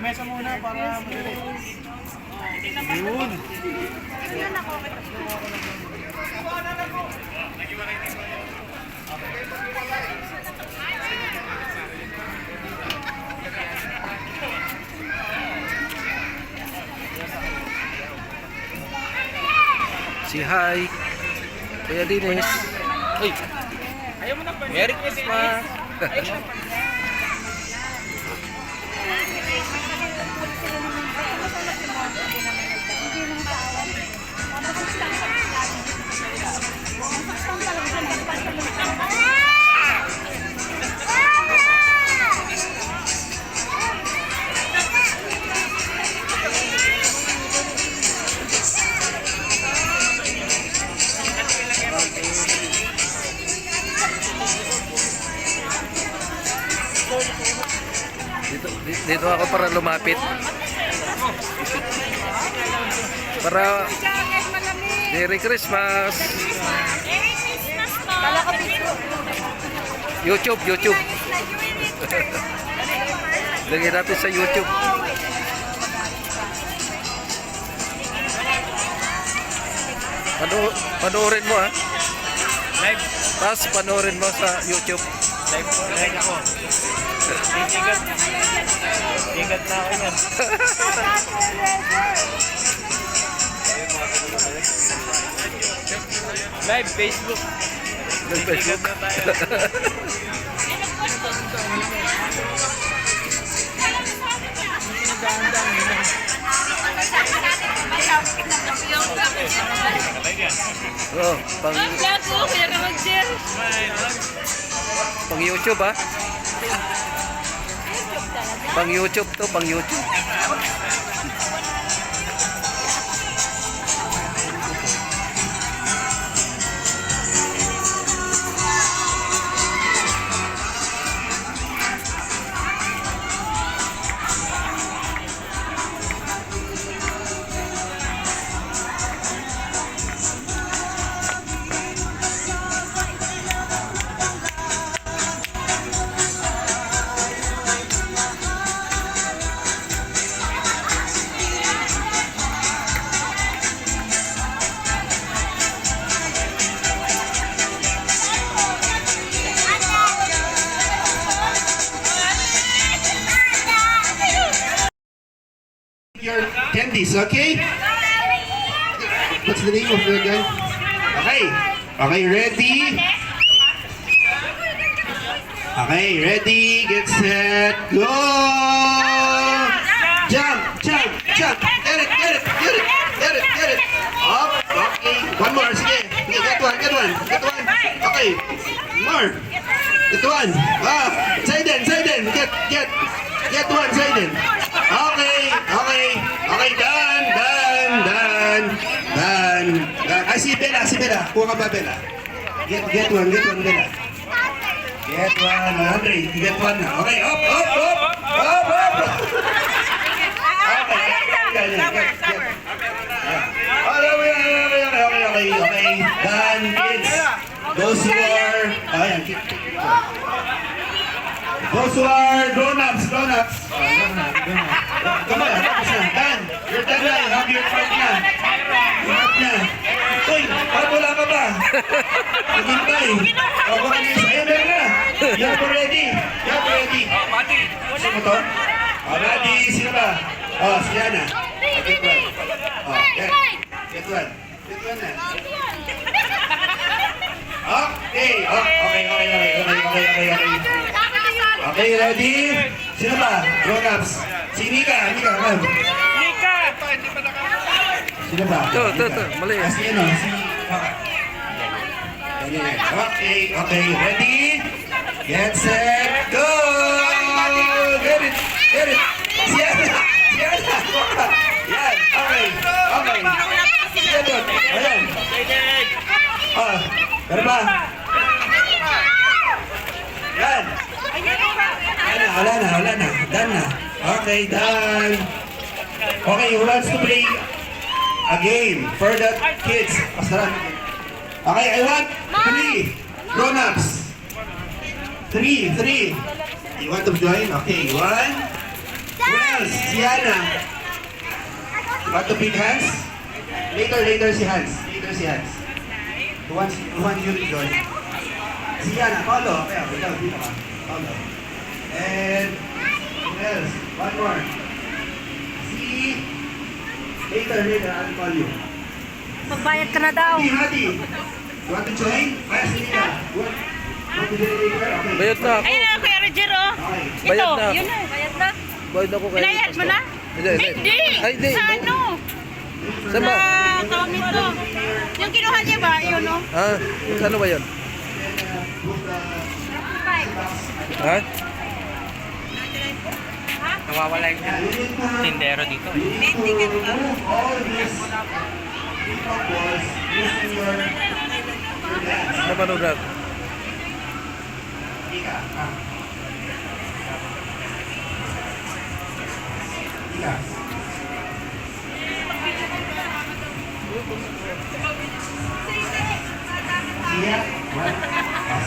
Lamesa muna para madali. Yun. Yun ako. Si hi. Kuya Dinis. Uy. Ayaw mo na pa. Merry Christmas. Dito ako para lumapit. Para Merry Christmas. Merry Christmas po. YouTube. Lagyan natin sa YouTube. Panoorin mo ha. Live. Tapos panoorin mo sa YouTube. Live ako. Ingat na ako yan. Live Facebook. Facebook. Oh, pang YouTube ha. Pang YouTube to, pang YouTube. Your candies, okay? What's the name of your guy? Okay. Okay, ready? Okay, ready, get set, go! Jump. Get it. Up, okay. One more, sige. Get one. Okay, more. Get one. Side. Get one, side. Okay, done. Ay, si Bella. Kuha ka ba, Bella? Get one, Bella. Get one, Andre. Get one na. Okay, up. Okay. Done, kids. Those who are grown-ups. Come on, tapos na. Done. You're done na. You have your part na. Uy, parang wala ka ba? Maghintay. Ayun na. You're ready. Sino to? Ready. Sino ba? Si Ana. Get one. Get one na. Okay. Okay, ready? Sino ba? Grown-ups. Si Nika, come. Sino ba? Ito, mali. Si ano? Okay, ready? Get set, go! Get it! Si Ana! Yan, okay. Sige doon, ayan. Pero ba? Yan. Wala na. Done na. Okay, done. Okay, who wants to play a game for the kids? Okay, I want 3 grown-ups. 3. You want to join? Okay, 1, 2, Who else? Si Hana. Want to pick Hans? Later si Hans. Who wants you to join? Si Hana. Paulo. Okay, ikaw. Dito ka. Paulo. And who else? One more. Si... Later. I'll call you. Magbayad ka na daw. Si Hati. You want to join? Kaya si Nika. Want to join later? Okay. Bayad na ako. Ayun na, Kuya Roger, oh. Okay. Bayad Ito, na ako. yun na, bayad na. Bayad ako kay Binayad mo na? Hindi. Hindi! Ay, hindi. Sa ano? Saan ba? Sa tawag nito. Yung kinuha niya ba? Yun, oh. Ah, ano ba yan? Ha? Nawawala yung tindero dito. All these balls using your dance. Ano ba nung Ika. Ika. Siya? What?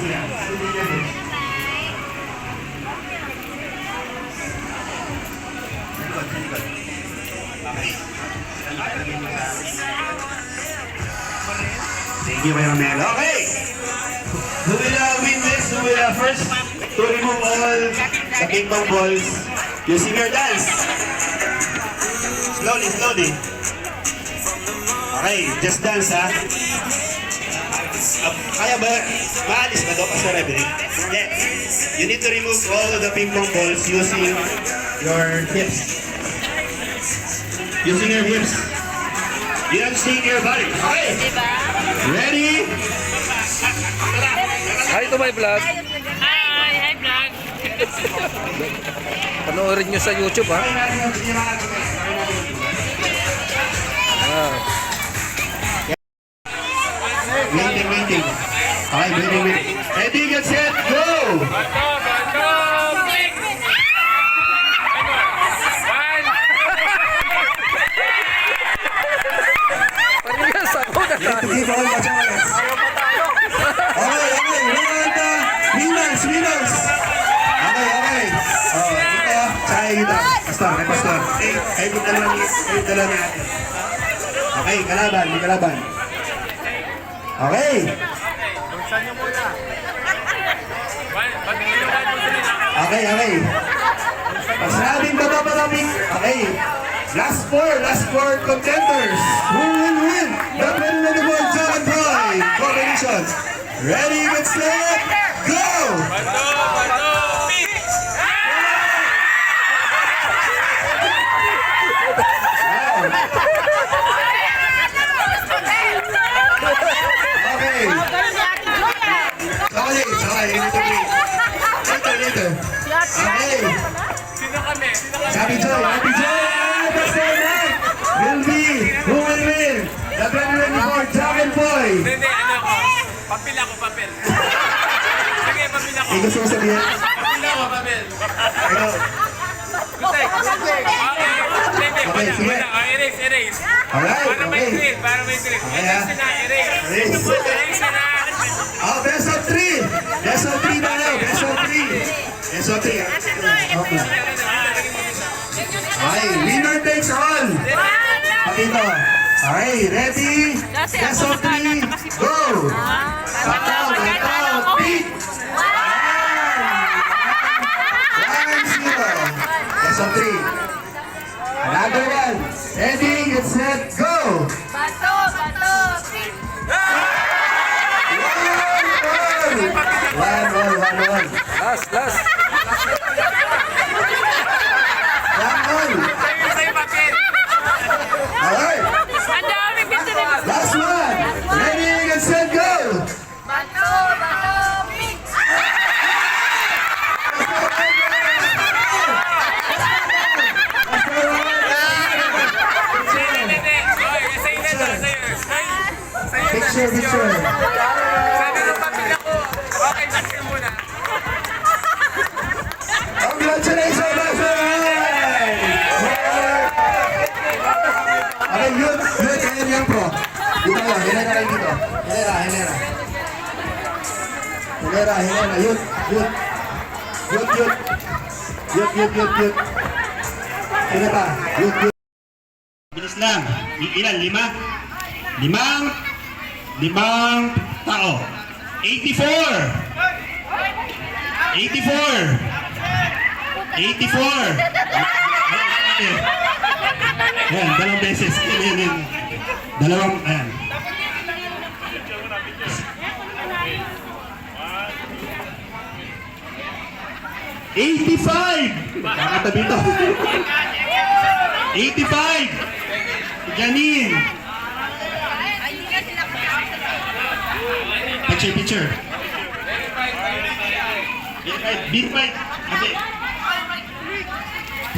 Siya. Siya. Thank you, Kuya Mel. Okay. Who will win this? Who will first to remove all the ping pong balls using your dance? Slowly. Okay, just dance, ha? Kaya ba? Maalis ba daw kasi referee? Yes. You need to remove all the ping pong balls using your hips. Using your hips. You don't shake your body. Okay. Ready? Hi to my vlog. Hi, vlog. Panoorin nyo sa YouTube, ha? Ah. Waiting. Okay, waiting. Ready, get set, go! Parehas ako na You have to give all the chance. Okay. Winners. Okay. Oh, ito, tsaka ito. Pastor. Kayo dala ni ate. Okay, kalaban. Okay. Okay. Pag sinabing bababalabing, okay. Last four contenders. Who will win the 2024 Dragon Pride competition? Ready, get set, go! Okay. Sorry. Later. Okay. Happy Joy. That's the night. Who will win? The 2024 Dragon Boy. Hindi, papel ako. Sige, papel ako. Gusto mo sabihin? Papel ako. Ikaw. Okay, sige. Erase. Alright, Para may okay. grip. Okay, ha? Erase na. Oh, best of three na lang. Best of three. Okay. Okay, winner takes all. Pakito. Okay, ready? Best of three, go! Bataw, beat! 1-0. Best of three. Another one. Ready, get set, go! Bato, please. 1-1. Last. 1-1. Alright, Ang daming picture na. last one. Ready, get set, go! Bato, please. Picture. Sabi ng papel ako. Okay, picture muna. Congratulations, my friend! Okay, yun, kayo yan, bro. Dito lang, hilera kayo dito. Hilera, yun. Sino pa? Bilis lang. Ilan? Limang tao. 84. 84. Ayan, dalawang beses. Ayan. Dalawang, ayan. 85! Kakatabi ito. 85! Janine! Picture. Big fight. Ate.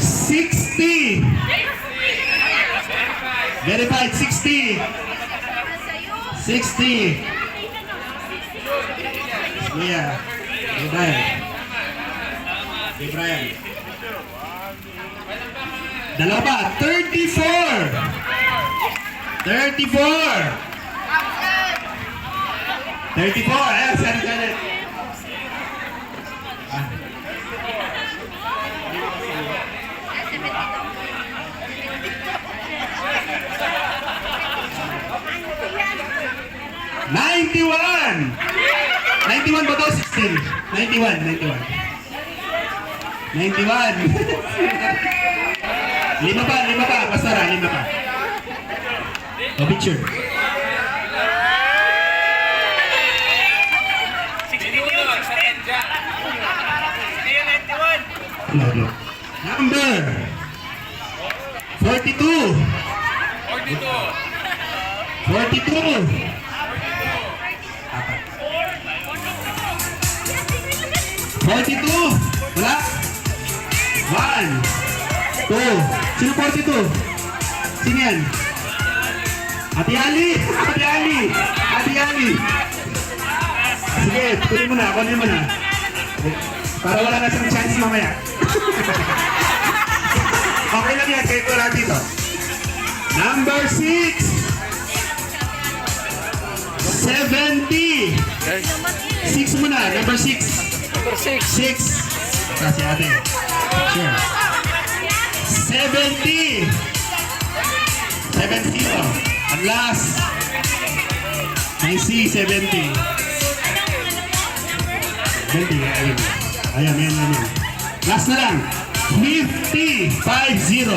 60! Verified, 60! 60! Kuya. Brian. Dalawa pa, 34! 34! Ayan, Sir Janet. '91 ba to? 16? 91. 91. Lima pa. Basta ra, 5 pa. O, picture. 61. Number 42. 42. 42. Wala. 1, 2. Sino 42? Sino yan? Ate Ali. Sige, kunin mo na. Para wala na siyang chance mamaya. Okay lang yan, kayo ko lang dito. Number 6. 70. 6 muna, number 6. Number 6. 6. Kasi ate. Sure. 70. 70. At last. I see 70. 70. Ayan. Last na lang. 50. 50.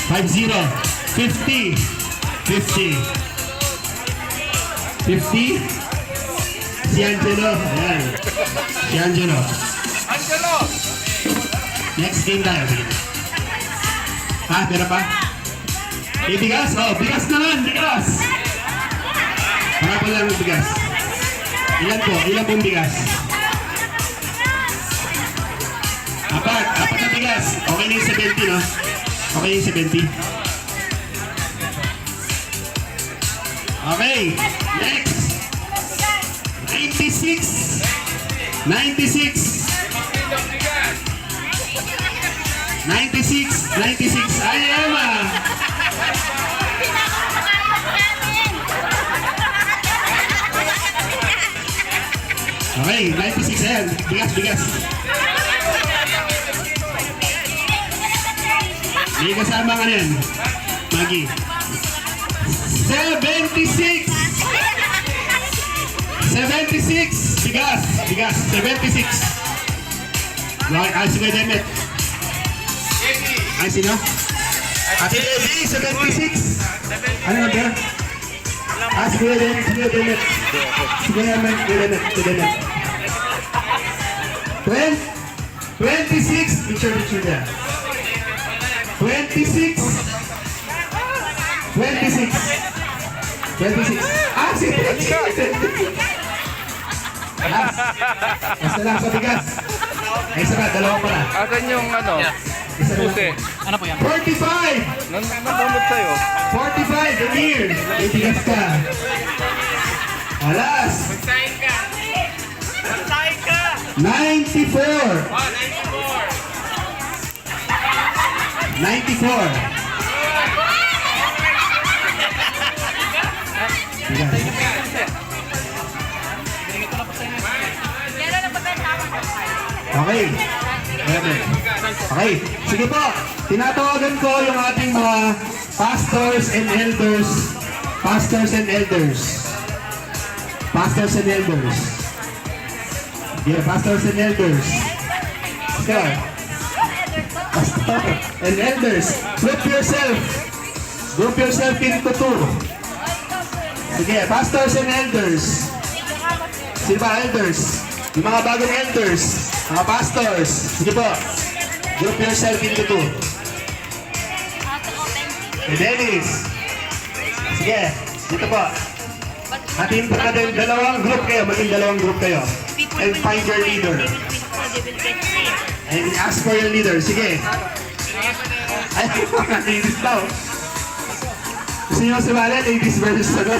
50. 50. 50. Si Angelo. Ayan. Si Angelo. Next game tayo. Ha? Meron pa? May bigas? Oh, bigas naman. Bigas. Parapon lang ng bigas. Ilan po? Ilan pong bigas? Apat na bigas. Okay na yung 70, no? Okay yung 70. Okay. Next. 96. 96. 96. Ay, Emma. Okay, 96. Ayan. Bigas. May kasama ka yan. Maggie. 76. 76. Bigas. 76. Ay, sige, Demet. Ay, sino? Ate Debbie, 76. Ano na ba? Ah, sige, Demet. Sige, Demet. 26. Picture there. 26. Ah, si Basta lang sa bigas. Ay, isa na, dalawa pa na. Asan yung ano? Puti. Ano po yan? 45! Nandunod sa'yo. 45, the year. May bigas ka. Alas! Magsahin ka! 94! 94! Okay. Okay. Sige po. Tinatawagan ko yung ating mga pastors and elders. Pastors and elders. Pastors and elders. Yeah, pastors and elders. Sir. Pastor and elders. Group yourself. Group yourself into two. Sige, pastors and elders. Sino ba elders? Yung mga bagong elders. Mga pastors. Sige po. Group yourself into two. And Dennis. Sige, dito po. Atin pa natin dalawang group kayo. Maging dalawang group kayo. And find your leader. And ask for your leader. Sige. Ay, mga ladies daw. Gusto nyo sumali? Ladies versus ano?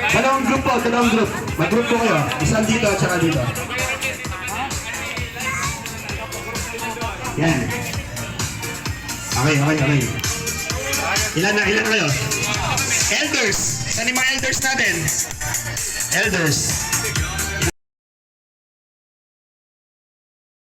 Dalawang group po, dalawang group. Mag-group po kayo. Isang dito at saka dito. Yan. Okay. Ilan na kayo? Elders. Saan yung mga elders natin? Elders.